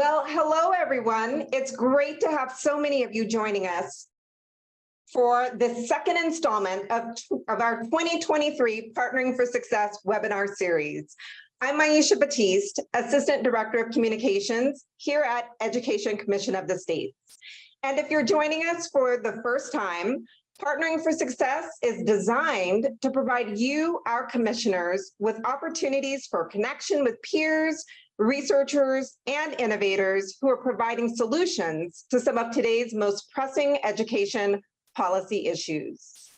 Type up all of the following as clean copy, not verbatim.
Well, hello, everyone. It's great to have so many of you joining us for the second installment of our 2023 Partnering for Success webinar series. I'm Maisha Batiste, Assistant Director of Communications here at Education Commission of the States. And if you're joining us for the first time, Partnering for Success is designed to provide you, our commissioners, with opportunities for connection with peers, researchers, and innovators who are providing solutions to some of today's most pressing education policy issues.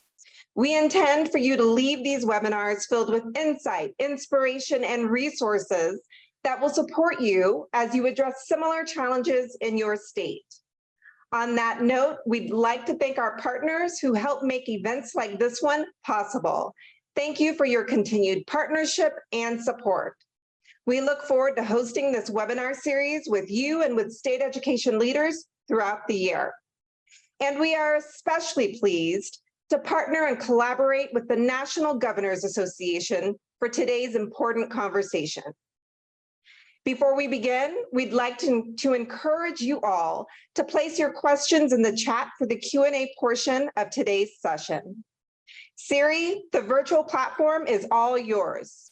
We intend for you to leave these webinars filled with insight, inspiration, and resources that will support you as you address similar challenges in your state. On that note, we'd like to thank our partners who help make events like this one possible. Thank you for your continued partnership and support. We look forward to hosting this webinar series with you and with state education leaders throughout the year. And we are especially pleased to partner and collaborate with the National Governors Association for today's important conversation. Before we begin, we'd like to encourage you all to place your questions in the chat for the Q&A portion of today's session. Siri, the virtual platform is all yours.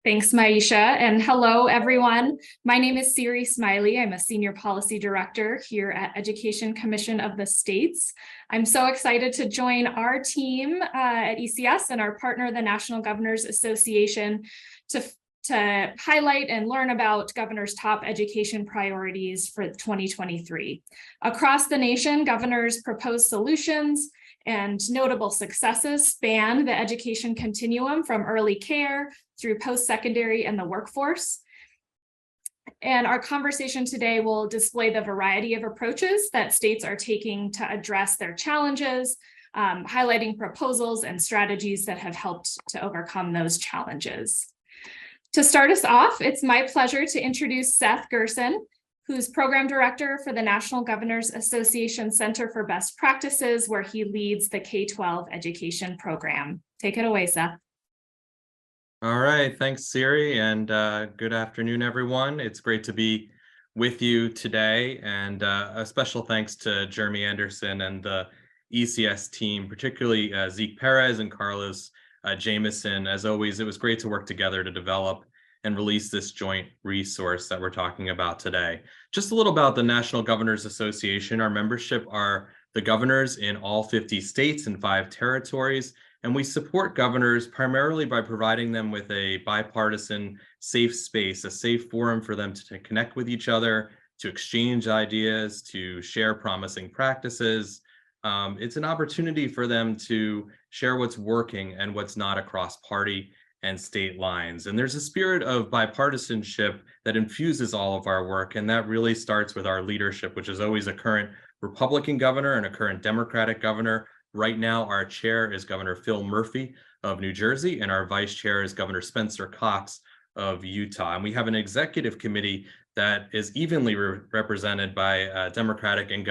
Thanks, Maisha, and hello, everyone. My name is Siri Smiley. I'm a Senior Policy Director here at Education Commission of the States. I'm so excited to join our team at ECS and our partner, the National Governors Association, to highlight and learn about governors' top education priorities for 2023. Across the nation, governors' proposed solutions and notable successes span the education continuum from early care through post-secondary and the workforce. And our conversation today will display the variety of approaches that states are taking to address their challenges, highlighting proposals and strategies that have helped to overcome those challenges. To start us off, it's my pleasure to introduce Seth Gerson, who's Program Director for the National Governors Association Center for Best Practices, where he leads the K-12 education program. Take it away, Seth. All right, thanks, Siri, and good afternoon, everyone. It's great to be with you today, and a special thanks to Jeremy Anderson and the ECS team, particularly Zeke Perez and Carlos Jameson. As always, it was great to work together to develop and release this joint resource that we're talking about today. Just a little about the National Governors Association. Our membership are the governors in all 50 states and 5 territories, and we support governors primarily by providing them with a bipartisan safe space, a safe forum for them to connect with each other, to exchange ideas, to share promising practices. It's an opportunity for them to share what's working and what's not across party and state lines. And there's a spirit of bipartisanship that infuses all of our work, and that really starts with our leadership, which is always a current Republican governor and a current Democratic governor. Right now, our chair is Governor Phil Murphy of New Jersey, and our vice chair is Governor Spencer Cox of Utah. And we have an executive committee that is evenly represented by Democratic and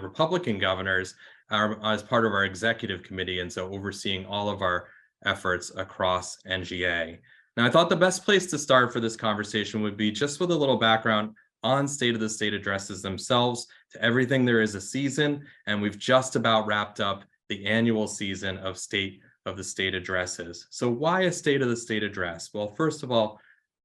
Republican governors as part of our executive committee, and so overseeing all of our efforts across NGA. Now, I thought the best place to start for this conversation would be just with a little background on State of the State addresses themselves. To everything, there is a season, and we've just about wrapped up the annual season of State of the State addresses. So why a State of the State address? Well, first of all,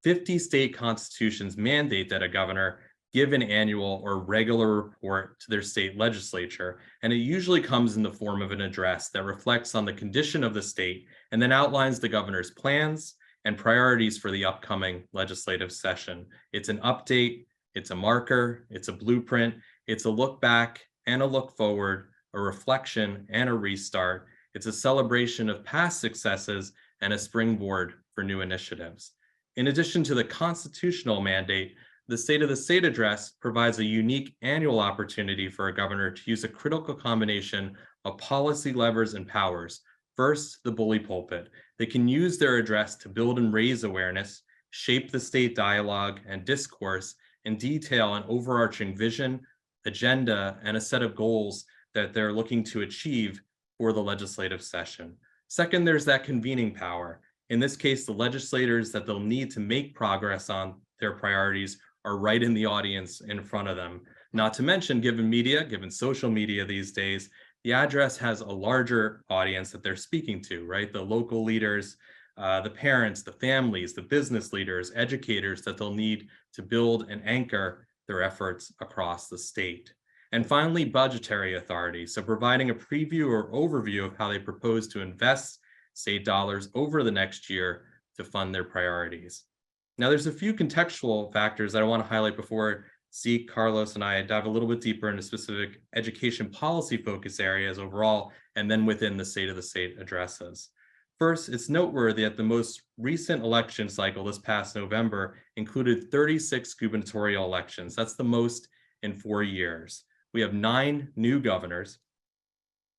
50 state constitutions mandate that a governor give an annual or regular report to their state legislature, and it usually comes in the form of an address that reflects on the condition of the state and then outlines the governor's plans and priorities for the upcoming legislative session. It's an update, it's a marker, it's a blueprint, it's a look back and a look forward, a reflection and a restart. It's a celebration of past successes and a springboard for new initiatives. In addition to the constitutional mandate, the State of the State address provides a unique annual opportunity for a governor to use a critical combination of policy levers and powers. First, the bully pulpit. They can use their address to build and raise awareness, shape the state dialogue and discourse, and detail an overarching vision, agenda, and a set of goals that they're looking to achieve for the legislative session. Second, there's that convening power. In this case, the legislators that they'll need to make progress on their priorities are right in the audience in front of them. Not to mention, given social media these days, the address has a larger audience that they're speaking to, right? The local leaders, the parents, the families, the business leaders, educators that they'll need to build and anchor their efforts across the state. And finally, budgetary authority. So providing a preview or overview of how they propose to invest state dollars over the next year to fund their priorities. Now, there's a few contextual factors that I want to highlight before Zeke, Carlos, and I dive a little bit deeper into specific education policy focus areas overall, and then within the State of the State addresses. First, it's noteworthy that the most recent election cycle this past November included 36 gubernatorial elections. That's the most in 4 years. We have 9 new governors.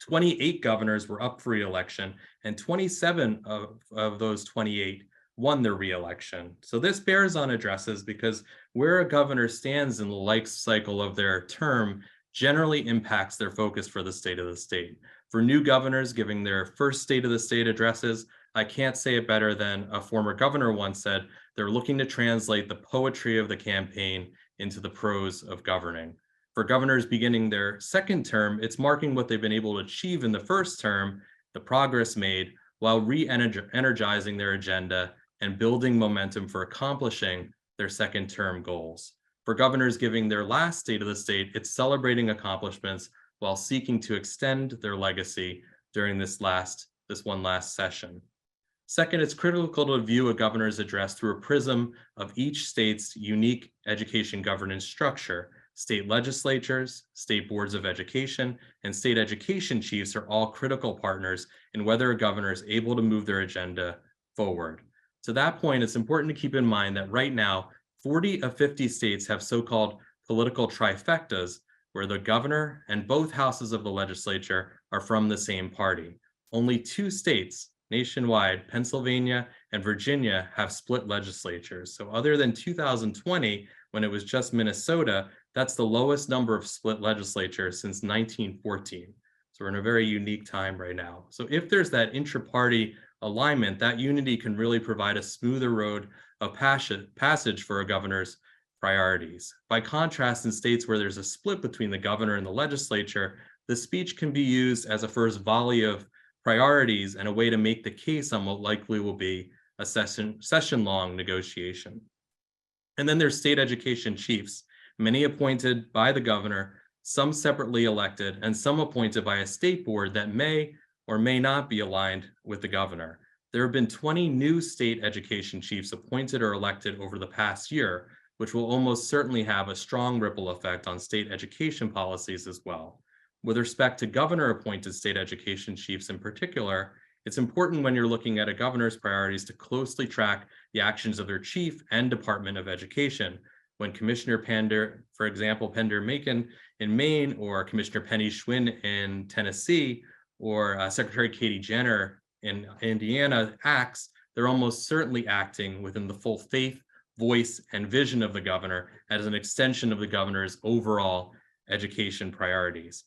28 governors were up for re-election, and 27 of those 28 won their re-election. So this bears on addresses because where a governor stands in the life cycle of their term generally impacts their focus for the State of the State. For new governors giving their first State of the State addresses, I can't say it better than a former governor once said, they're looking to translate the poetry of the campaign into the prose of governing. For governors beginning their second term, it's marking what they've been able to achieve in the first term, the progress made, while re-energizing their agenda and building momentum for accomplishing their second term goals. For governors giving their last State of the State, it's celebrating accomplishments while seeking to extend their legacy during this one last session. Second, it's critical to view a governor's address through a prism of each state's unique education governance structure. State legislatures, state boards of education, and state education chiefs are all critical partners in whether a governor is able to move their agenda forward. To that point, it's important to keep in mind that right now, 40 of 50 states have so-called political trifectas, where the governor and both houses of the legislature are from the same party. Only 2 states nationwide, Pennsylvania and Virginia, have split legislatures. So other than 2020, when it was just Minnesota, that's the lowest number of split legislatures since 1914. So we're in a very unique time right now. So if there's that intra-party alignment, that unity can really provide a smoother road of passage for a governor's priorities. By contrast, in states where there's a split between the governor and the legislature, the speech can be used as a first volley of priorities and a way to make the case on what likely will be a session-long negotiation. And then there's state education chiefs, many appointed by the governor, some separately elected, and some appointed by a state board that may or may not be aligned with the governor. There have been 20 new state education chiefs appointed or elected over the past year, which will almost certainly have a strong ripple effect on state education policies as well. With respect to governor-appointed state education chiefs in particular, it's important when you're looking at a governor's priorities to closely track the actions of their chief and Department of Education. When Commissioner Pender, for example, Pender Macon in Maine, or Commissioner Penny Schwinn in Tennessee, or Secretary Katie Jenner in Indiana acts, they're almost certainly acting within the full faith, voice, and vision of the governor as an extension of the governor's overall education priorities.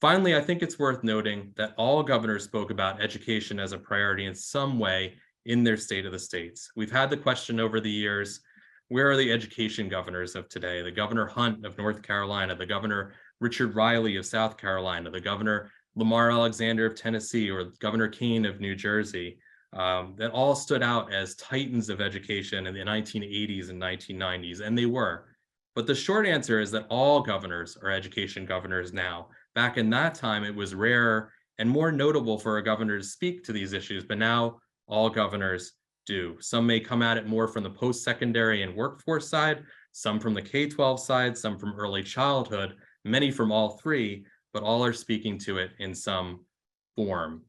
Finally, I think it's worth noting that all governors spoke about education as a priority in some way in their State of the States. We've had the question over the years, where are the education governors of today? The Governor Hunt of North Carolina, the Governor Richard Riley of South Carolina, the Governor Lamar Alexander of Tennessee, or Governor Kane of New Jersey, that all stood out as titans of education in the 1980s and 1990s, and they were. But the short answer is that all governors are education governors now. Back in that time, it was rarer and more notable for a governor to speak to these issues, but now all governors do. Some may come at it more from the post-secondary and workforce side, some from the K-12 side, some from early childhood, many from all three, but all are speaking to it in some form.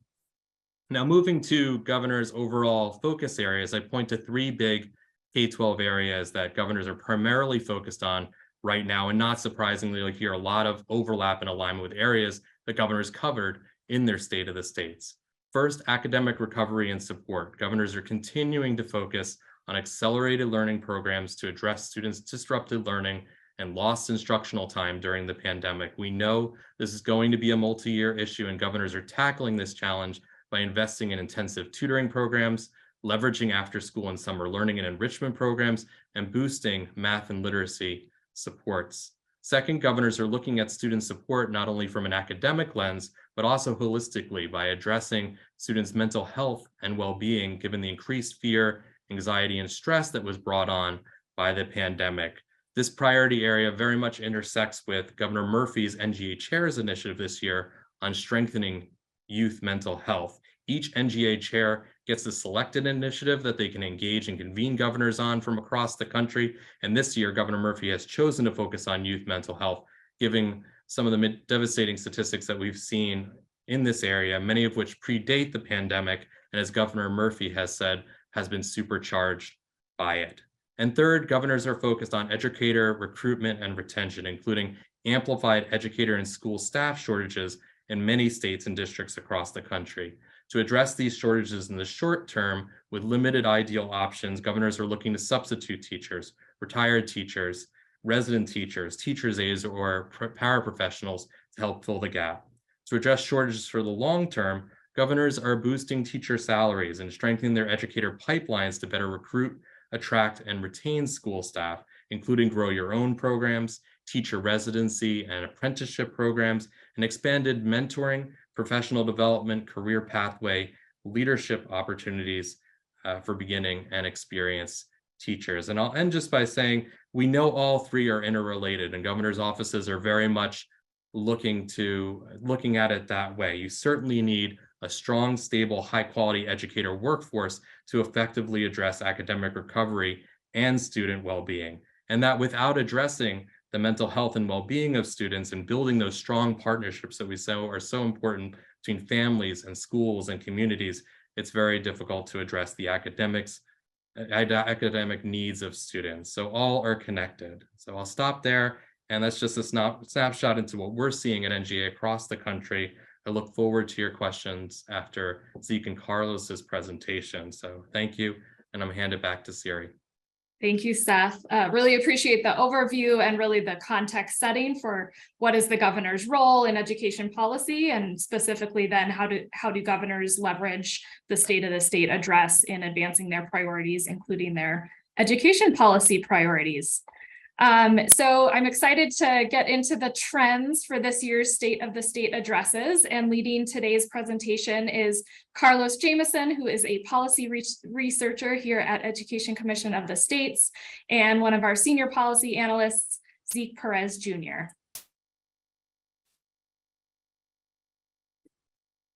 Now, moving to governors' overall focus areas, I point to 3 big K-12 areas that governors are primarily focused on right now, and not surprisingly, you'll hear a lot of overlap and alignment with areas that governors covered in their State of the States. First, academic recovery and support. Governors are continuing to focus on accelerated learning programs to address students' disrupted learning and lost instructional time during the pandemic. We know this is going to be a multi-year issue, and governors are tackling this challenge by investing in intensive tutoring programs, leveraging after-school and summer learning and enrichment programs, and boosting math and literacy supports. Second, governors are looking at student support not only from an academic lens, but also holistically by addressing students' mental health and well-being, given the increased fear, anxiety, and stress that was brought on by the pandemic. This priority area very much intersects with Governor Murphy's NGA Chairs initiative this year on strengthening youth mental health. Each NGA chair gets a selected initiative that they can engage and convene governors on from across the country. And this year, Governor Murphy has chosen to focus on youth mental health, giving some of the devastating statistics that we've seen in this area, many of which predate the pandemic, and as Governor Murphy has said, has been supercharged by it. And third, governors are focused on educator recruitment and retention, including amplified educator and school staff shortages in many states and districts across the country. To address these shortages in the short term with limited ideal options, governors are looking to substitute teachers, retired teachers, resident teachers, teachers' aides, or paraprofessionals to help fill the gap. To address shortages for the long term, governors are boosting teacher salaries and strengthening their educator pipelines to better recruit, attract, and retain school staff, including grow your own programs, teacher residency and apprenticeship programs, and expanded mentoring, professional development, career pathway, leadership opportunities for beginning and experienced teachers. And I'll end just by saying, we know all three are interrelated, and governors' offices are very much looking at it that way. You certainly need a strong, stable, high-quality educator workforce to effectively address academic recovery and student well-being. And that without addressing the mental health and well-being of students and building those strong partnerships that we know are so important between families and schools and communities, it's very difficult to address the academic needs of students. So all are connected. So I'll stop there. And that's just a snapshot into what we're seeing at NGA across the country. I look forward to your questions after Zeke and Carlos's presentation. So thank you. And I'm gonna hand it back to Siri. Thank you, Seth. Really appreciate the overview and really the context setting for what is the governor's role in education policy, and specifically then how do governors leverage the state of the state address in advancing their priorities, including their education policy priorities. So I'm excited to get into the trends for this year's State of the State addresses, and leading today's presentation is Carlos Jameson, who is a policy researcher here at Education Commission of the States, and one of our senior policy analysts, Zeke Perez Jr.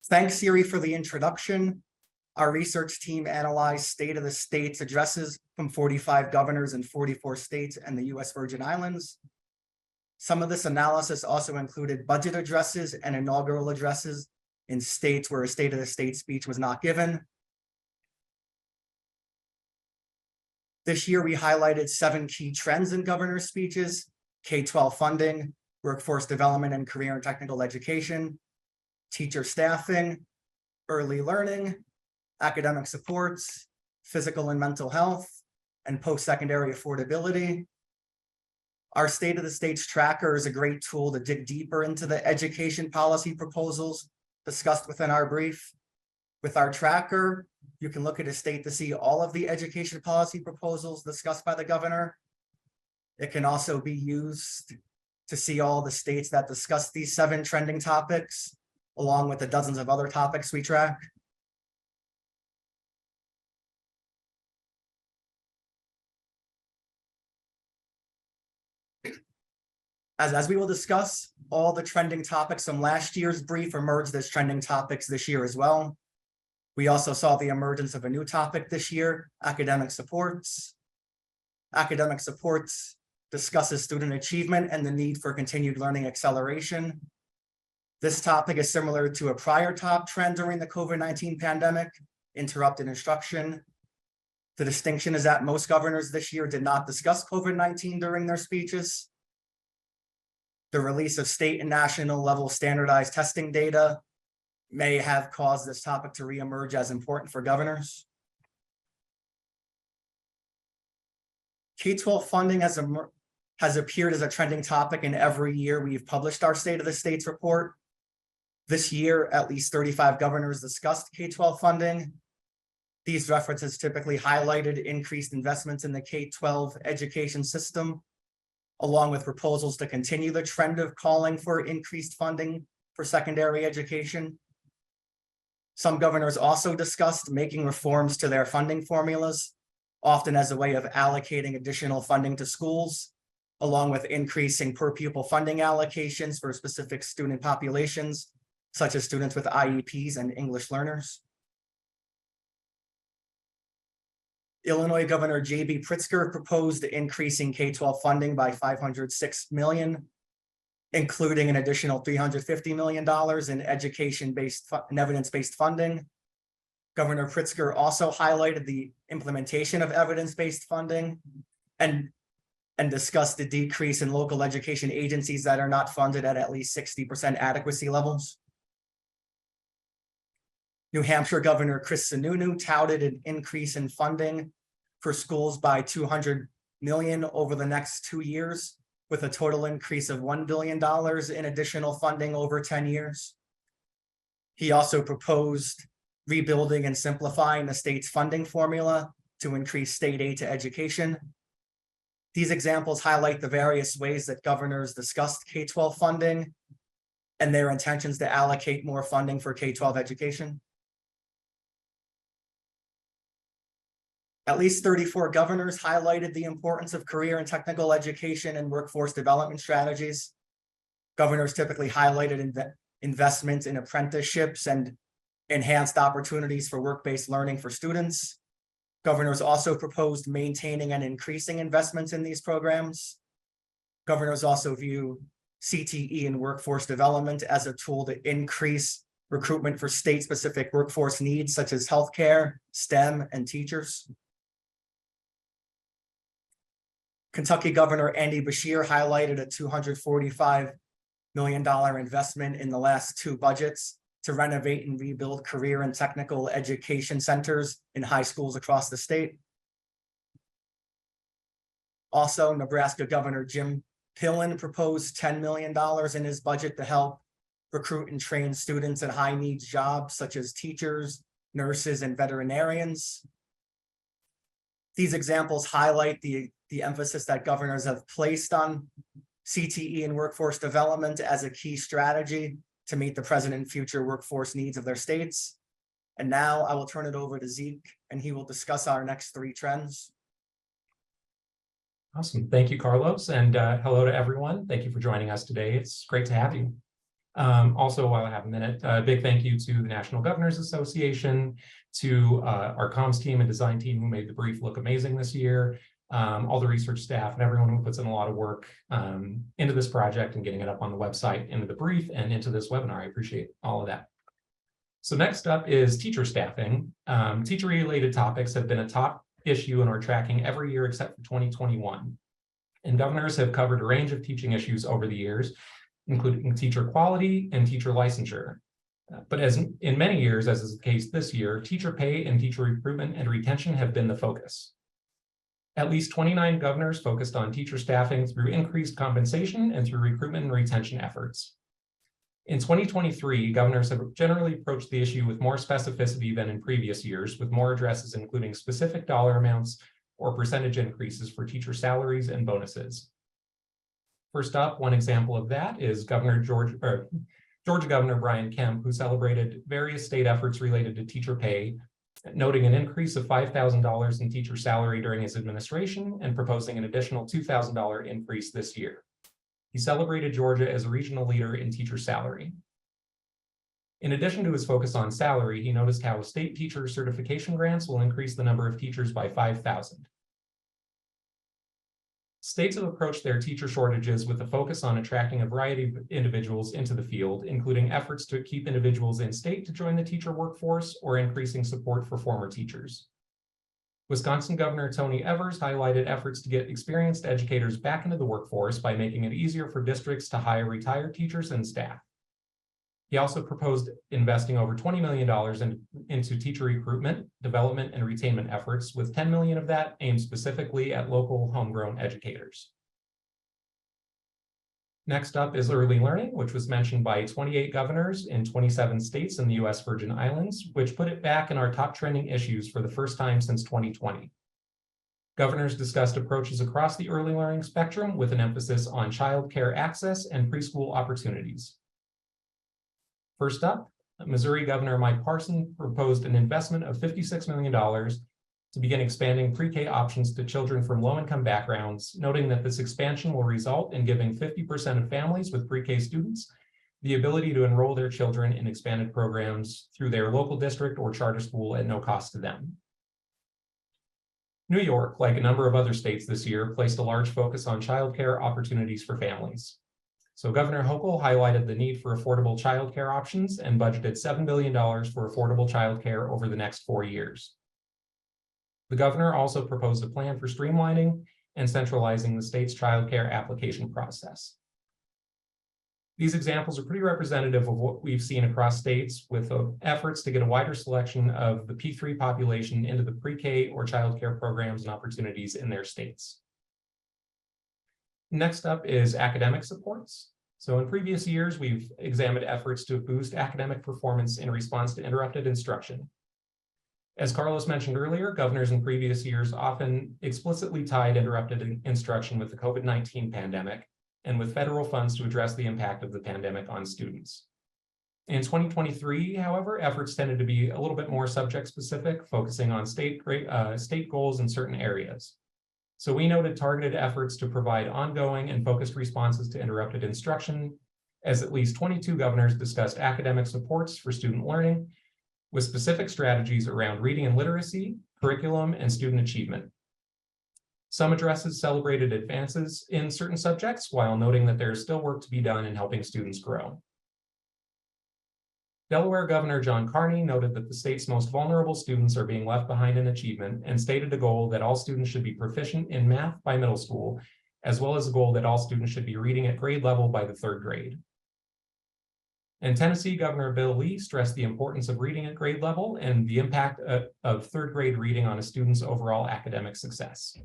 Thanks, Siri, for the introduction. Our research team analyzed State of the States addresses from 45 governors in 44 states and the US Virgin Islands. Some of this analysis also included budget addresses and inaugural addresses in states where a State of the State speech was not given. This year, we highlighted 7 key trends in governor speeches: K-12 funding, workforce development and career and technical education, teacher staffing, early learning, academic supports, physical and mental health, and post-secondary affordability. Our State of the States tracker is a great tool to dig deeper into the education policy proposals discussed within our brief. With our tracker, you can look at a state to see all of the education policy proposals discussed by the governor. It can also be used to see all the states that discuss these 7 trending topics, along with the dozens of other topics we track. As we will discuss, all the trending topics from last year's brief emerged as trending topics this year as well. We also saw the emergence of a new topic this year, academic supports. Academic supports discusses student achievement and the need for continued learning acceleration. This topic is similar to a prior top trend during the COVID-19 pandemic, interrupted instruction. The distinction is that most governors this year did not discuss COVID-19 during their speeches. The release of state and national level standardized testing data may have caused this topic to reemerge as important for governors. K-12 funding has appeared as a trending topic in every year we've published our State of the States report. This year, at least 35 governors discussed K-12 funding. These references typically highlighted increased investments in the K-12 education system, along with proposals to continue the trend of calling for increased funding for secondary education. Some governors also discussed making reforms to their funding formulas, often as a way of allocating additional funding to schools, along with increasing per pupil funding allocations for specific student populations, such as students with IEPs and English learners. Illinois Governor J.B. Pritzker proposed increasing K-12 funding by $506 million, including an additional $350 million in education-based and evidence-based funding. Governor Pritzker also highlighted the implementation of evidence-based funding and discussed the decrease in local education agencies that are not funded at least 60% adequacy levels. New Hampshire Governor Chris Sununu touted an increase in funding for schools by $200 million over the next 2 years, with a total increase of $1 billion in additional funding over 10 years. He also proposed rebuilding and simplifying the state's funding formula to increase state aid to education. These examples highlight the various ways that governors discussed K-12 funding and their intentions to allocate more funding for K-12 education. At least 34 governors highlighted the importance of career and technical education and workforce development strategies. Governors typically highlighted investments in apprenticeships and enhanced opportunities for work-based learning for students. Governors also proposed maintaining and increasing investments in these programs. Governors also view CTE and workforce development as a tool to increase recruitment for state-specific workforce needs, such as healthcare, STEM, and teachers. Kentucky Governor Andy Beshear highlighted a $245 million investment in the last 2 budgets to renovate and rebuild career and technical education centers in high schools across the state. Also, Nebraska Governor Jim Pillen proposed $10 million in his budget to help recruit and train students in high needs jobs such as teachers, nurses, and veterinarians. These examples highlight the emphasis that governors have placed on CTE and workforce development as a key strategy to meet the present and future workforce needs of their states. And now I will turn it over to Zeke, and he will discuss our next 3 trends. Awesome. Thank you, Carlos. And hello to everyone. Thank you for joining us today. It's great to have you. Also, while I have a minute, a big thank you to the National Governors Association, to our comms team and design team who made the brief look amazing this year, all the research staff and everyone who puts in a lot of work into this project and getting it up on the website, into the brief, and into this webinar. I appreciate all of that. So next up is teacher staffing. Teacher-related topics have been a top issue and are tracking every year except for 2021. And governors have covered a range of teaching issues over the years, including teacher quality and teacher licensure. But as in many years, as is the case this year, teacher pay and teacher recruitment and retention have been the focus. At least 29 governors focused on teacher staffing through increased compensation and through recruitment and retention efforts. In 2023, governors have generally approached the issue with more specificity than in previous years, with more addresses including specific dollar amounts or percentage increases for teacher salaries and bonuses. First up, one example of that is Georgia Governor Brian Kemp, who celebrated various state efforts related to teacher pay, noting an increase of $5,000 in teacher salary during his administration and proposing an additional $2,000 increase this year. He celebrated Georgia as a regional leader in teacher salary. In addition to his focus on salary, he noticed how state teacher certification grants will increase the number of teachers by 5,000. States have approached their teacher shortages with a focus on attracting a variety of individuals into the field, including efforts to keep individuals in state to join the teacher workforce or increasing support for former teachers. Wisconsin Governor Tony Evers highlighted efforts to get experienced educators back into the workforce by making it easier for districts to hire retired teachers and staff. He also proposed investing over $20 million into teacher recruitment, development, and retainment efforts, with $10 million of that aimed specifically at local homegrown educators. Next up is early learning, which was mentioned by 28 governors in 27 states in the US Virgin Islands, which put it back in our top trending issues for the first time since 2020. Governors discussed approaches across the early learning spectrum with an emphasis on childcare access and preschool opportunities. First up, Missouri Governor Mike Parson proposed an investment of $56 million to begin expanding pre-K options to children from low-income backgrounds, noting that this expansion will result in giving 50% of families with pre-K students the ability to enroll their children in expanded programs through their local district or charter school at no cost to them. New York, like a number of other states this year, placed a large focus on childcare opportunities for families. So Governor Hochul highlighted the need for affordable childcare options and budgeted $7 billion for affordable childcare over the next 4 years. The governor also proposed a plan for streamlining and centralizing the state's childcare application process. These examples are pretty representative of what we've seen across states with efforts to get a wider selection of the P3 population into the pre-K or childcare programs and opportunities in their states. Next up is academic supports. So in previous years, we've examined efforts to boost academic performance in response to interrupted instruction. As Carlos mentioned earlier, governors in previous years often explicitly tied interrupted instruction with the COVID-19 pandemic and with federal funds to address the impact of the pandemic on students. In 2023, however, efforts tended to be a little bit more subject-specific, focusing on state goals in certain areas. So we noted targeted efforts to provide ongoing and focused responses to interrupted instruction, as at least 22 governors discussed academic supports for student learning, with specific strategies around reading and literacy, curriculum, and student achievement. Some addresses celebrated advances in certain subjects while noting that there is still work to be done in helping students grow. Delaware Governor John Carney noted that the state's most vulnerable students are being left behind in achievement and stated a goal that all students should be proficient in math by middle school, as well as a goal that all students should be reading at grade level by the 3rd grade. In Tennessee, Governor Bill Lee stressed the importance of reading at grade level and the impact of 3rd grade reading on a student's overall academic success.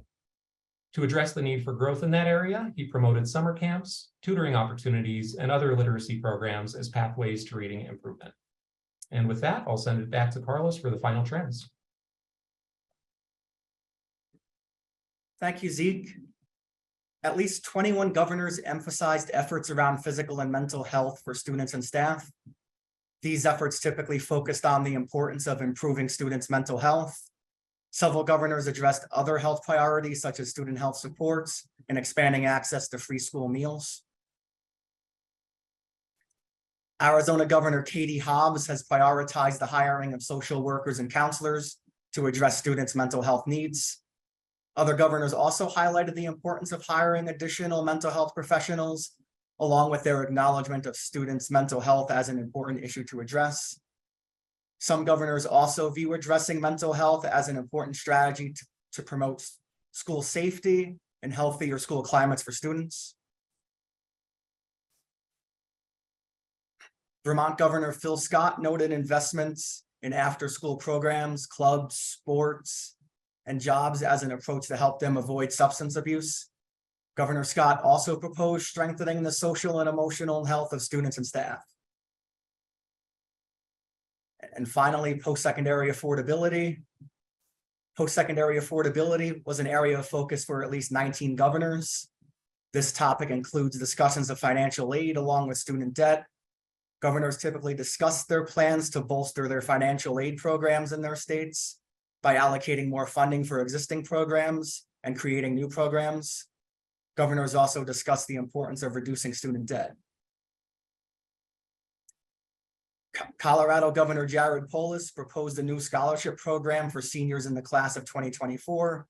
To address the need for growth in that area, he promoted summer camps, tutoring opportunities, and other literacy programs as pathways to reading improvement. And with that, I'll send it back to Carlos for the final trends. Thank you, Zeke. At least 21 governors emphasized efforts around physical and mental health for students and staff. These efforts typically focused on the importance of improving students' mental health. Several governors addressed other health priorities such as student health supports and expanding access to free school meals. Arizona Governor Katie Hobbs has prioritized the hiring of social workers and counselors to address students' mental health needs. Other governors also highlighted the importance of hiring additional mental health professionals, along with their acknowledgement of students' mental health as an important issue to address. Some governors also view addressing mental health as an important strategy to promote school safety and healthier school climates for students. Vermont Governor Phil Scott noted investments in after-school programs, clubs, sports, and jobs as an approach to help them avoid substance abuse. Governor Scott also proposed strengthening the social and emotional health of students and staff. And finally, post-secondary affordability. Post-secondary affordability was an area of focus for at least 19 governors. This topic includes discussions of financial aid along with student debt. Governors typically discuss their plans to bolster their financial aid programs in their states by allocating more funding for existing programs and creating new programs. Governors also discuss the importance of reducing student debt. Colorado Governor Jared Polis proposed a new scholarship program for seniors in the class of 2024.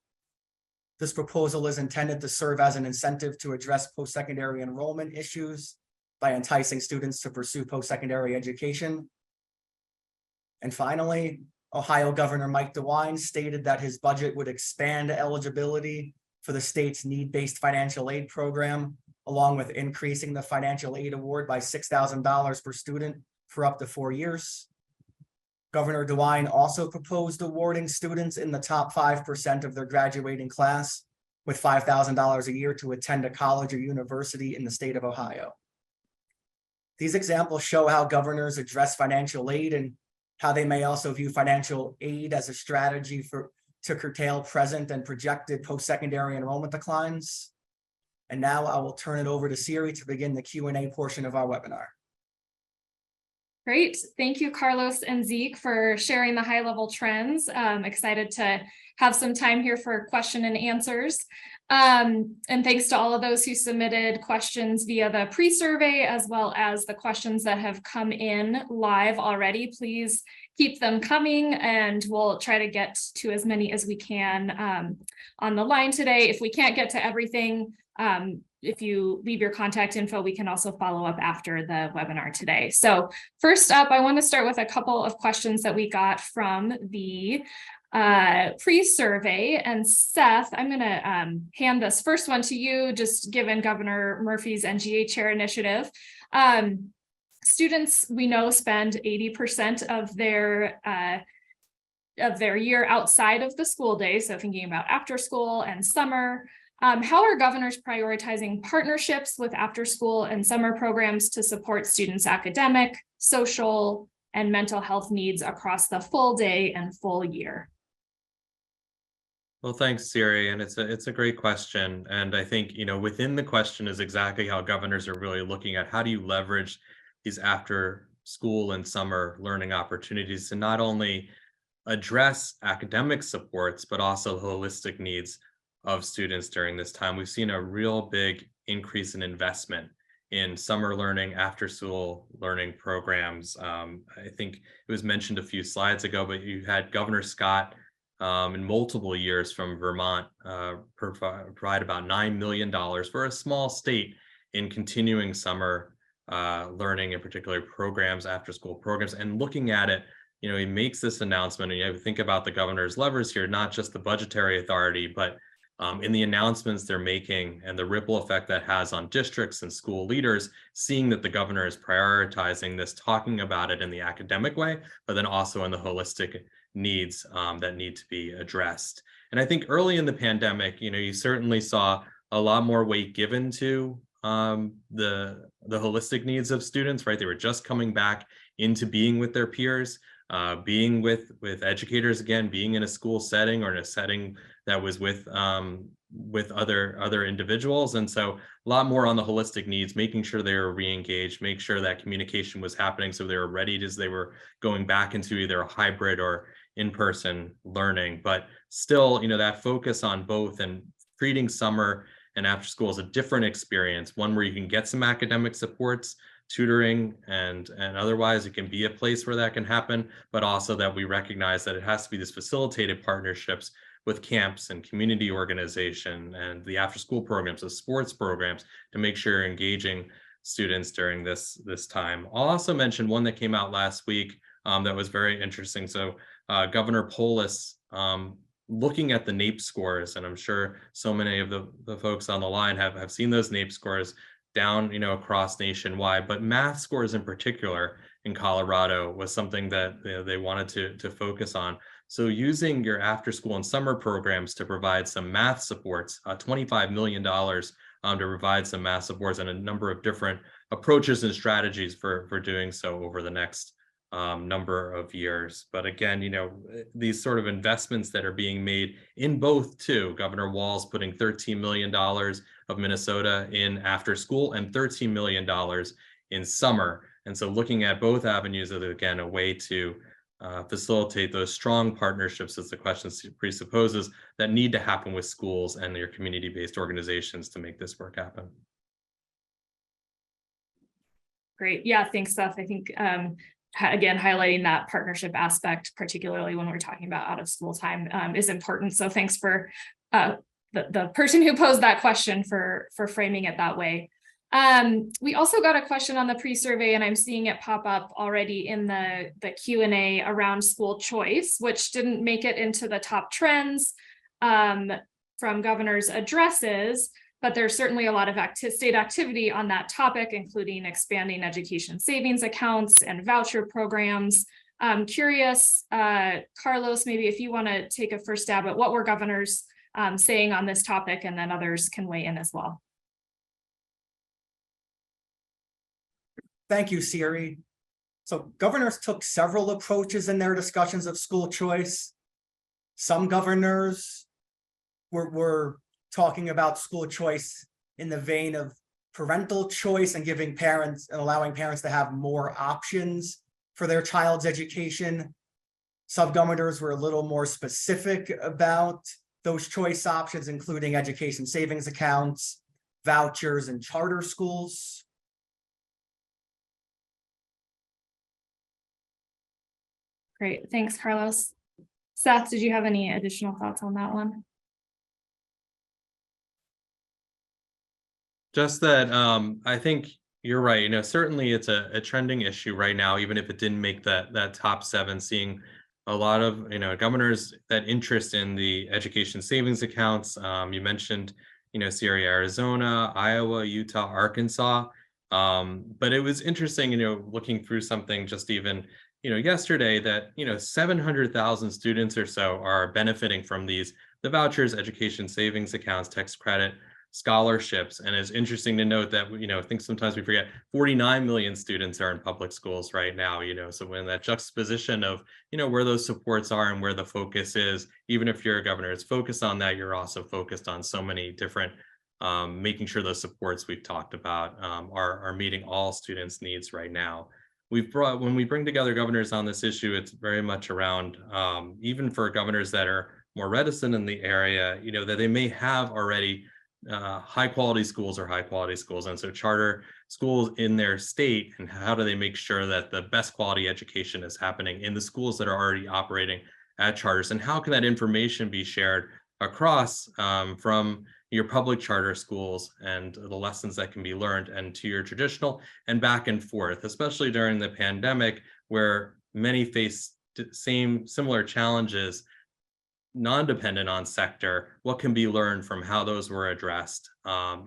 This proposal is intended to serve as an incentive to address post-secondary enrollment issues by enticing students to pursue post-secondary education. And finally, Ohio Governor Mike DeWine stated that his budget would expand eligibility for the state's need-based financial aid program, along with increasing the financial aid award by $6,000 per student for up to 4 years. Governor DeWine also proposed awarding students in the top 5% of their graduating class with $5,000 a year to attend a college or university in the state of Ohio. These examples show how governors address financial aid and how they may also view financial aid as a strategy to curtail present and projected post-secondary enrollment declines. And now I will turn it over to Siri to begin the Q&A portion of our webinar. Great. Thank you, Carlos and Zeke, for sharing the high-level trends. Excited to have some time here for question and answers. And thanks to all of those who submitted questions via the pre-survey, as well as the questions that have come in live already. Please keep them coming, and we'll try to get to as many as we can on the line today. If we can't get to everything, if you leave your contact info, we can also follow up after the webinar today. So first up, I want to start with a couple of questions that we got from the pre-survey. And Seth, I'm going to hand this first one to you, just given Governor Murphy's NGA Chair initiative. Students, we know, spend 80% of their year outside of the school day. So thinking about after school and summer. How are governors prioritizing partnerships with after school and summer programs to support students' academic, social, and mental health needs across the full day and full year? Well, thanks, Siri, and it's a great question. And I think, within the question is exactly how governors are really looking at how do you leverage these after school and summer learning opportunities to not only address academic supports, but also holistic needs of students during this time. We've seen a real big increase in investment in summer learning, after school learning programs. I think it was mentioned a few slides ago, but you had Governor Scott in multiple years from Vermont provide about $9 million for a small state in continuing summer learning, in particular programs, after school programs. And looking at it, he makes this announcement, and you have to think about the governor's levers here, not just the budgetary authority, but in the announcements they're making and the ripple effect that has on districts and school leaders, seeing that the governor is prioritizing this, talking about it in the academic way, but then also in the holistic needs that need to be addressed. And I think early in the pandemic, you certainly saw a lot more weight given to the holistic needs of students, right? They were just coming back into being with their peers, being with educators again, being in a school setting or in a setting that was with other individuals. And so a lot more on the holistic needs, making sure they were re-engaged, make sure that communication was happening so they were ready as they were going back into either a hybrid or in-person learning. But still, that focus on both and treating summer and after school as a different experience, one where you can get some academic supports, tutoring, and otherwise it can be a place where that can happen, but also that we recognize that it has to be this facilitated partnerships with camps and community organization and the after school programs, the sports programs, to make sure you're engaging students during this time. I'll also mention one that came out last week that was very interesting. So Governor Polis, looking at the NAEP scores, and I'm sure so many of the folks on the line have seen those NAEP scores down, across nationwide, but math scores in particular in Colorado was something that they wanted to focus on. So using your after school and summer programs to provide some math supports, $25 million to provide some math supports, and a number of different approaches and strategies for doing so over the next number of years. But again, these sort of investments that are being made in both too. Governor Walz putting $13 million of Minnesota in after school and $13 million in summer. And so looking at both avenues is, again, a way to facilitate those strong partnerships, as the question presupposes, that need to happen with schools and your community-based organizations to make this work happen. Great. Yeah, thanks, Seth. I think, again, highlighting that partnership aspect, particularly when we're talking about out of school time, is important. So thanks for the person who posed that question for framing it that way. We also got a question on the pre-survey, and I'm seeing it pop up already in the Q&A around school choice, which didn't make it into the top trends from governor's addresses, but there's certainly a lot of state activity on that topic, including expanding education savings accounts and voucher programs. I'm curious, Carlos, maybe if you want to take a first stab at what were governors saying on this topic, and then others can weigh in as well. Thank you, Siri. So governors took several approaches in their discussions of school choice. Some governors were talking about school choice in the vein of parental choice and giving parents and allowing parents to have more options for their child's education. Some governors were a little more specific about those choice options, including education savings accounts, vouchers, and charter schools. Great, thanks, Carlos. Seth, did you have any additional thoughts on that one? Just that I think you're right. Certainly it's a trending issue right now, even if it didn't make that top 7, seeing a lot of governors that interest in the education savings accounts. You mentioned Sierra, Arizona, Iowa, Utah, Arkansas. But it was interesting, looking through something just even yesterday that 700,000 students or so are benefiting from the vouchers, education savings accounts, tax credit, scholarships. And it's interesting to note that I think sometimes we forget 49 million students are in public schools right now. So when that juxtaposition of where those supports are and where the focus is, even if you're a governor is focused on that, you're also focused on so many different making sure those supports we've talked about are meeting all students' needs right now. When we bring together governors on this issue, it's very much around even for governors that are more reticent in the area, that they may have already high quality schools. And so charter schools in their state, and how do they make sure that the best quality education is happening in the schools that are already operating at charters, and how can that information be shared across from your public charter schools and the lessons that can be learned and to your traditional and back and forth, especially during the pandemic where many face similar challenges non-dependent on sector. What can be learned from how those were addressed?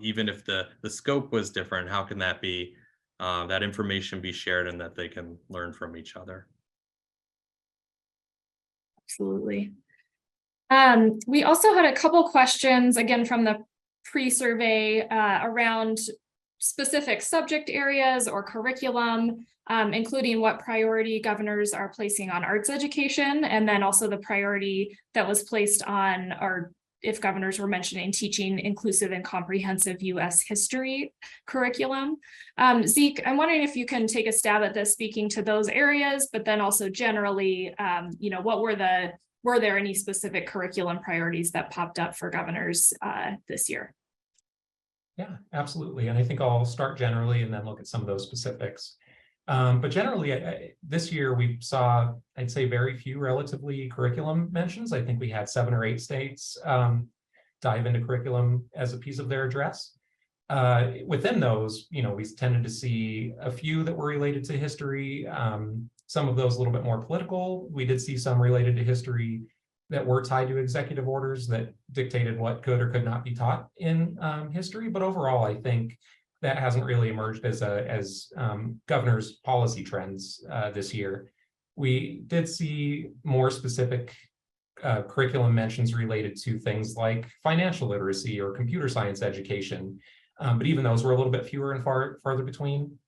Even if the scope was different, how can that be that information be shared and that they can learn from each other? Absolutely. We also had a couple questions, again, from the pre-survey around specific subject areas or curriculum, including what priority governors are placing on arts education, and then also the priority that was placed on, or if governors were mentioning teaching inclusive and comprehensive U.S. history curriculum. Zeke, I'm wondering if you can take a stab at this, speaking to those areas, but then also generally, were there any specific curriculum priorities that popped up for governors this year? Yeah, absolutely. And I think I'll start generally and then look at some of those specifics. But generally, this year we saw, I'd say, very few relatively curriculum mentions. I think we had 7 or 8 states dive into curriculum as a piece of their address. Within those, we tended to see a few that were related to history, some of those a little bit more political. We did see some related to history that were tied to executive orders that dictated what could or could not be taught in history. But overall, I think that hasn't really emerged as governors' policy trends this year. We did see more specific curriculum mentions related to things like financial literacy or computer science education, but even those were a little bit fewer and farther between.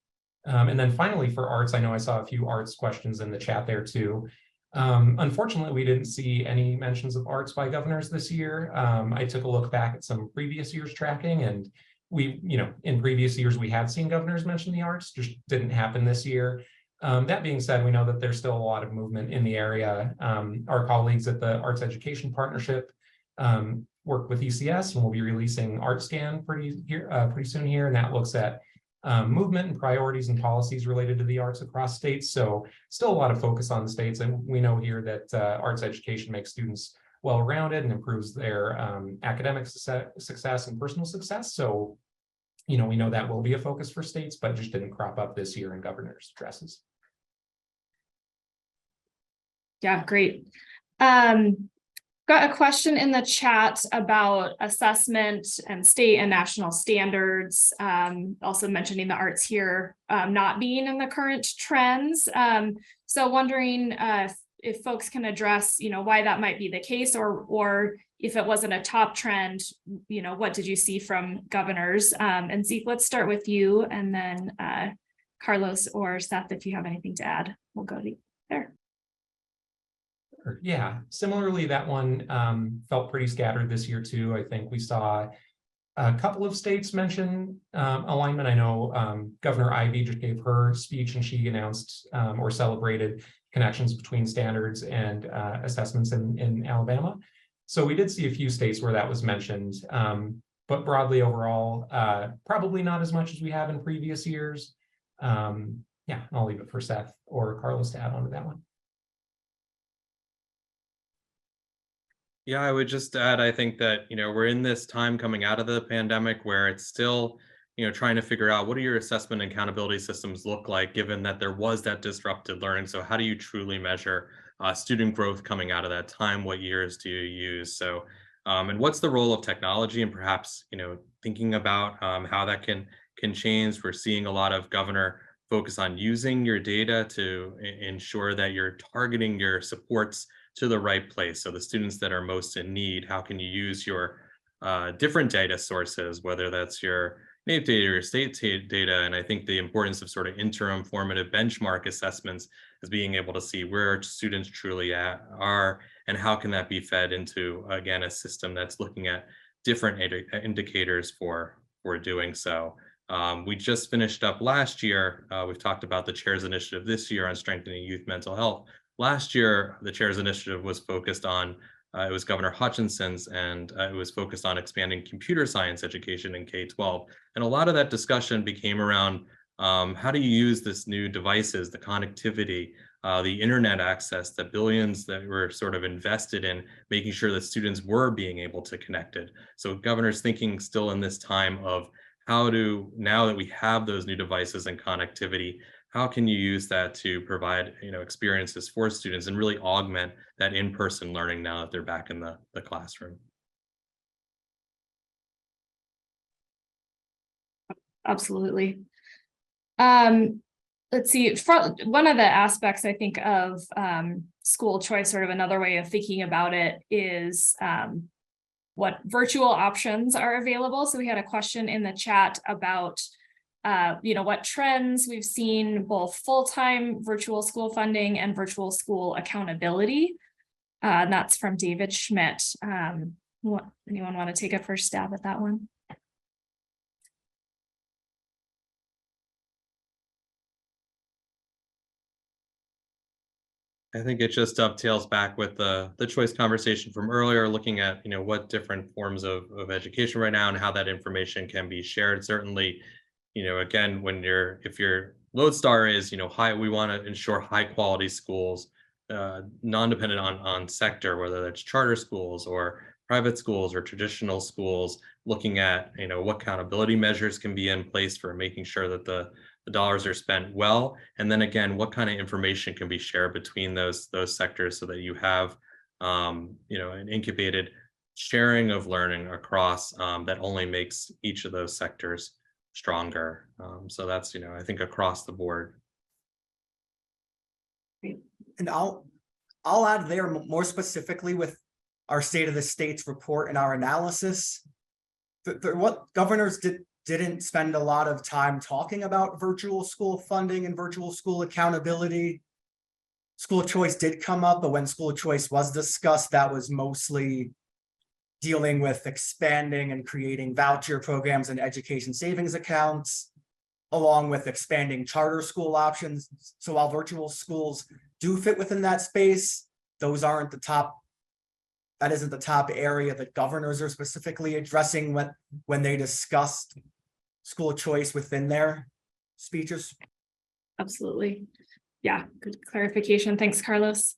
And then finally, for arts, I know I saw a few arts questions in the chat there too. Unfortunately, we didn't see any mentions of arts by governors this year. I took a look back at some previous years tracking, and in previous years, we had seen governors mention the arts, just didn't happen this year. That being said, we know that there's still a lot of movement in the area. Our colleagues at the Arts Education Partnership work with ECS, and we'll be releasing ArtScan pretty soon here, and that looks at movement and priorities and policies related to the arts across states. So still a lot of focus on the states, and we know here that arts education makes students well-rounded and improves their academic success and personal success. So, we know that will be a focus for states, but just didn't crop up this year in governors' addresses. Yeah, great. Got a question in the chat about assessment and state and national standards, also mentioning the arts here not being in the current trends. So wondering if folks can address, why that might be the case, or if it wasn't a top trend, what did you see from governors? And Zeke, let's start with you, and then Carlos or Seth, if you have anything to add, we'll go to there. Yeah, similarly, that one felt pretty scattered this year too. I think we saw a couple of states mention alignment. I know Governor Ivey just gave her speech and she announced or celebrated connections between standards and assessments in Alabama. So we did see a few states where that was mentioned, but broadly overall, probably not as much as we have in previous years. Yeah, I'll leave it for Seth or Carlos to add on to that one. Yeah, I would just add, I think that, we're in this time coming out of the pandemic where it's still, trying to figure out what do your assessment and accountability systems look like, given that there was that disrupted learning. So how do you truly measure student growth coming out of that time? What years do you use? So, and what's the role of technology, and perhaps, thinking about how that can change. We're seeing a lot of governor focus on using your data to ensure that you're targeting your supports to the right place. So the students that are most in need, how can you use your different data sources, whether that's your NAEP data or your state data? And I think the importance of sort of interim formative benchmark assessments is being able to see where students truly are, and how can that be fed into, again, a system that's looking at different indicators for doing so. We just finished up last year. We've talked about the Chair's Initiative this year on strengthening youth mental health. Last year, the Chair's Initiative was focused on, it was Governor Hutchinson's, and it was focused on expanding computer science education in K-12. And a lot of that discussion became around how do you use this new devices, the connectivity, the internet access, the billions that were sort of invested in making sure that students were being able to connect it. So governor's thinking still in this time of how to, now that we have those new devices and connectivity, how can you use that to provide, experiences for students and really augment that in-person learning now that they're back in the classroom? Absolutely. Let's see, one of the aspects I think of school choice, sort of another way of thinking about it, is what virtual options are available. So we had a question in the chat about what trends we've seen, both full-time virtual school funding and virtual school accountability. And that's from David Schmidt. Anyone want to take a first stab at that one? I think it just dovetails back with the choice conversation from earlier, looking at what different forms of education right now and how that information can be shared. Certainly, again, if your lodestar is high, we want to ensure high quality schools, non-dependent on sector, whether that's charter schools or private schools or traditional schools, looking at what accountability measures can be in place for making sure that the dollars are spent well, and then again, what kind of information can be shared between those sectors so that you have an incubated sharing of learning across that only makes each of those sectors stronger. So that's I think across the board. And I'll add there more specifically with our State of the States report and our analysis. What governors didn't spend a lot of time talking about virtual school funding and virtual school accountability. School choice did come up, but when school choice was discussed, that was mostly dealing with expanding and creating voucher programs and education savings accounts, along with expanding charter school options. So while virtual schools do fit within that space, those aren't the top. That isn't the top area that governors are specifically addressing when they discussed school choice within their speeches. Absolutely. Yeah, good clarification. Thanks, Carlos.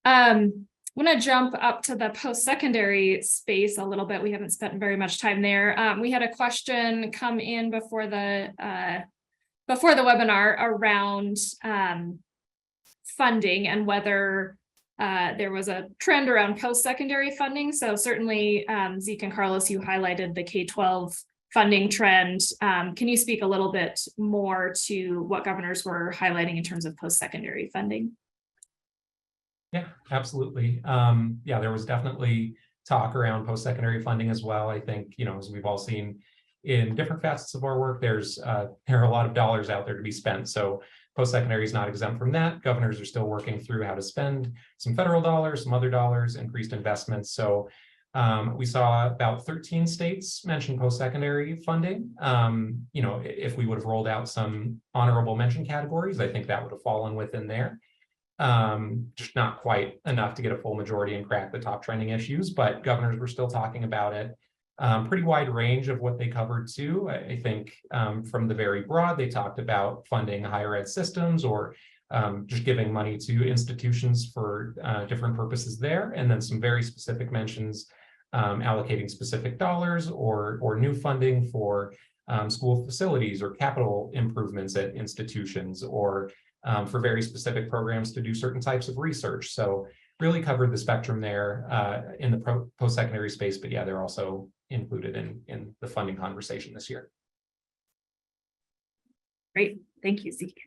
I'm going to jump up to the post-secondary space a little bit. We haven't spent very much time there. We had a question come in before the webinar around funding and whether there was a trend around post-secondary funding. So certainly, Zeke and Carlos, you highlighted the K-12 funding trend. Can you speak a little bit more to what governors were highlighting in terms of post-secondary funding? Yeah, absolutely. Yeah, there was definitely talk around post-secondary funding as well. I think, as we've all seen in different facets of our work, there are a lot of dollars out there to be spent. So post-secondary is not exempt from that. Governors are still working through how to spend some federal dollars, some other dollars, increased investments. So we saw about 13 states mention post-secondary funding. If we would have rolled out some honorable mention categories, I think that would have fallen within there. Just not quite enough to get a full majority and crack the top trending issues, but governors were still talking about it. Pretty wide range of what they covered too. I think from the very broad, they talked about funding higher ed systems or just giving money to institutions for different purposes there. And then some very specific mentions allocating specific dollars or new funding for school facilities or capital improvements at institutions or for very specific programs to do certain types of research. So really covered the spectrum there in the post-secondary space, but yeah, they're also included in the funding conversation this year. Great, thank you, Zeke.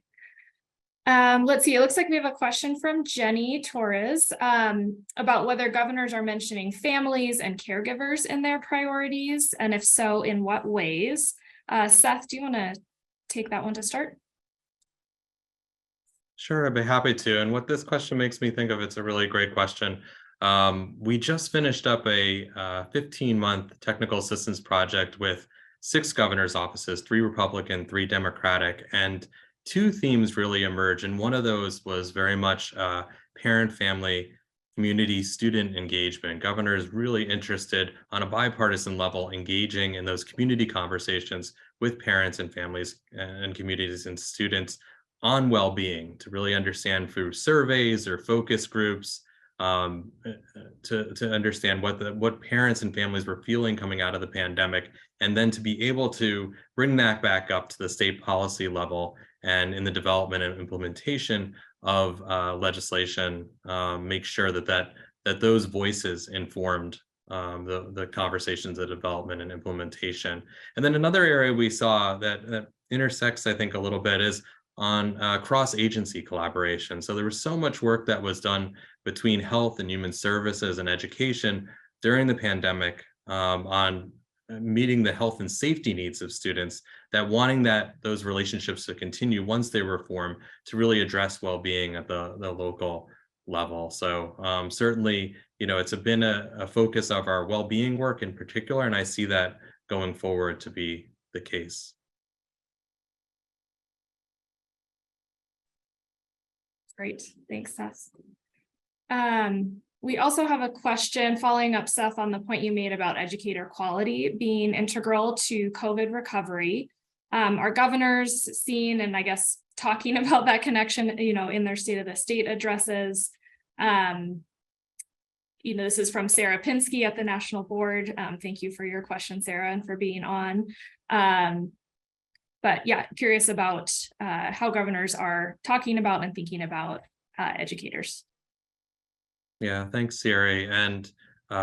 Let's see, it looks like we have a question from Jenny Torres about whether governors are mentioning families and caregivers in their priorities, and if so, in what ways? Seth, do you want to take that one to start? Sure, I'd be happy to. And what this question makes me think of, it's a really great question. We just finished up a 15-month technical assistance project with 6 governors' offices, 3 Republican, 3 Democratic, and 2 themes really emerged. And one of those was very much parent, family, community, student engagement. Governors really interested on a bipartisan level, engaging in those community conversations with parents and families and communities and students on well-being, to really understand through surveys or focus groups, to understand what parents and families were feeling coming out of the pandemic, and then to be able to bring that back up to the state policy level and in the development and implementation of legislation, make sure that those voices informed the conversations of development and implementation. And then another area we saw that intersects, I think, a little bit is on cross-agency collaboration. So there was so much work that was done between health and human services and education during the pandemic on meeting the health and safety needs of students, that wanting those relationships to continue once they were formed, to really address well-being at the local level. So certainly, it's been a focus of our well-being work in particular, and I see that going forward to be the case. Great, thanks, Seth. We also have a question following up, Seth, on the point you made about educator quality being integral to COVID recovery. Our governors seen, and I guess talking about that connection, in their State of the State addresses. This is from Sarah Pinsky at the National Board. Thank you for your question, Sarah, and for being on. But yeah, curious about how governors are talking about and thinking about educators. Yeah, thanks, Siri. And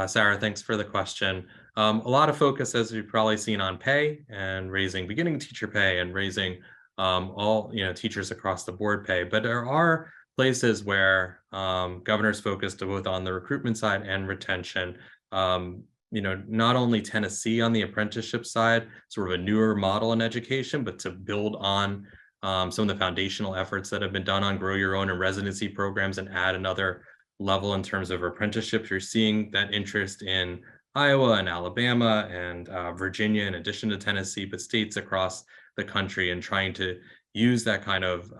Sarah, thanks for the question. A lot of focus, as you've probably seen, on pay and raising beginning teacher pay and raising all teachers across the board pay. But there are places where governors focused both on the recruitment side and retention. Not only Tennessee on the apprenticeship side, sort of a newer model in education, but to build on some of the foundational efforts that have been done on Grow Your Own and residency programs and add another level in terms of apprenticeships. You're seeing that interest in Iowa and Alabama and Virginia, in addition to Tennessee, but states across the country, and trying to use that kind of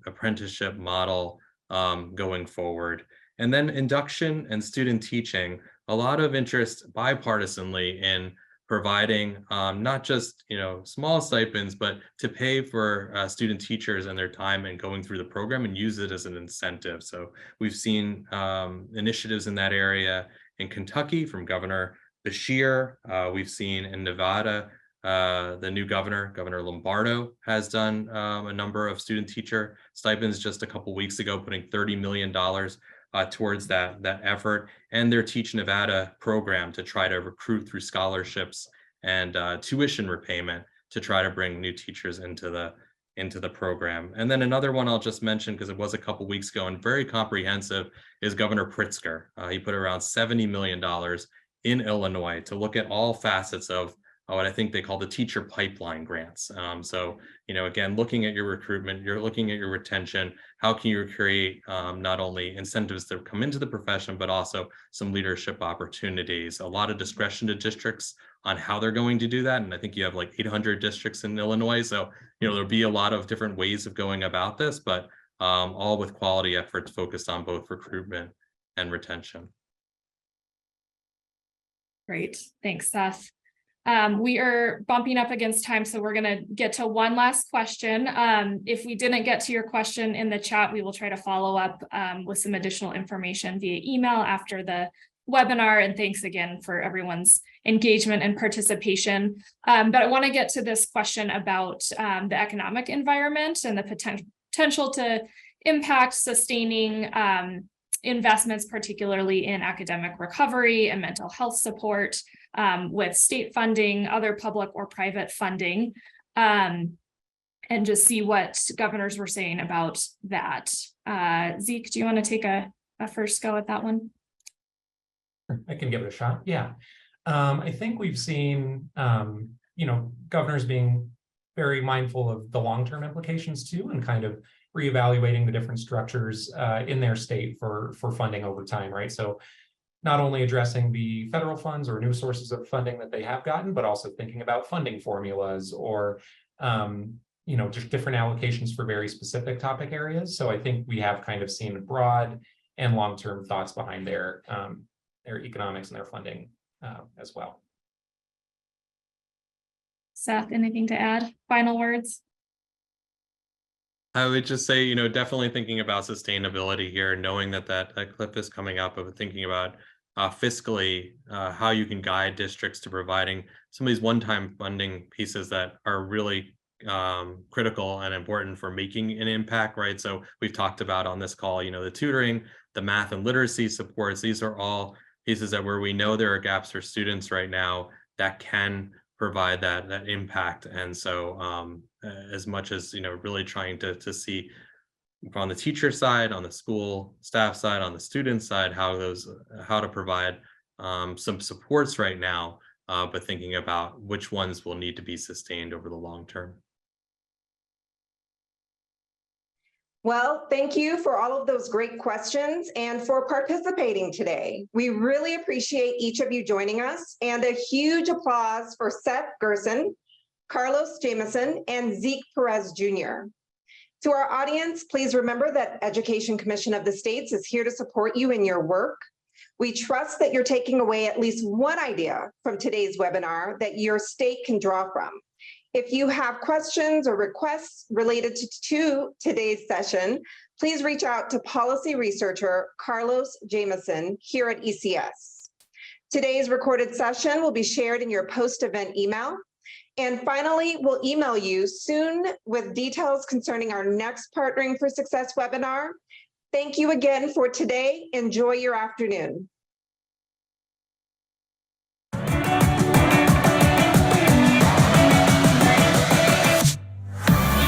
apprenticeship model going forward. And then induction and student teaching, a lot of interest bipartisanly in providing not just small stipends, but to pay for student teachers and their time and going through the program and use it as an incentive. So we've seen initiatives in that area in Kentucky from Governor Beshear. We've seen in Nevada, the new governor Lombardo, has done a number of student teacher stipends just a couple weeks ago, putting $30 million towards that effort, and their Teach Nevada program to try to recruit through scholarships and tuition repayment to try to bring new teachers into the program. And then another one I'll just mention, because it was a couple weeks ago and very comprehensive, is Governor Pritzker. He put around $70 million in Illinois to look at all facets of what I think they call the teacher pipeline grants. So, again, looking at your recruitment, you're looking at your retention, how can you create not only incentives to come into the profession, but also some leadership opportunities, a lot of discretion to districts on how they're going to do that. And I think you have like 800 districts in Illinois. So, there'll be a lot of different ways of going about this, but all with quality efforts focused on both recruitment and retention. Great, thanks, Seth. We are bumping up against time, so we're going to get to one last question. If we didn't get to your question in the chat, we will try to follow up with some additional information via email after the webinar. And thanks again for everyone's engagement and participation. But I want to get to this question about the economic environment and the potential to impact sustaining investments, particularly in academic recovery and mental health support with state funding, other public or private funding, and just see what governors were saying about that. Zeke, do you want to take a first go at that one? I can give it a shot. Yeah. I think we've seen, governors being very mindful of the long-term implications too, and kind of reevaluating the different structures in their state for funding over time, right? So not only addressing the federal funds or new sources of funding that they have gotten, but also thinking about funding formulas or, just different allocations for very specific topic areas. So I think we have kind of seen broad and long-term thoughts behind their economics and their funding as well. Seth, anything to add? Final words? I would just say, definitely thinking about sustainability here, knowing that clip is coming up, of thinking about fiscally how you can guide districts to providing some of these one-time funding pieces that are really critical and important for making an impact, right? So we've talked about on this call, the tutoring, the math and literacy supports. These are all pieces that where we know there are gaps for students right now that can provide that impact. And so as much as really trying to see on the teacher side, on the school staff side, on the student side, how to provide some supports right now, but thinking about which ones will need to be sustained over the long term. Well, thank you for all of those great questions and for participating today. We really appreciate each of you joining us, and a huge applause for Seth Gerson, Carlos Jameson, and Zeke Perez Jr. To our audience, please remember that Education Commission of the States is here to support you in your work. We trust that you're taking away at least one idea from today's webinar that your state can draw from. If you have questions or requests related to today's session, please reach out to policy researcher Carlos Jameson here at ECS. Today's recorded session will be shared in your post-event email. And finally, we'll email you soon with details concerning our next Partnering for Success webinar. Thank you again for today. Enjoy your afternoon.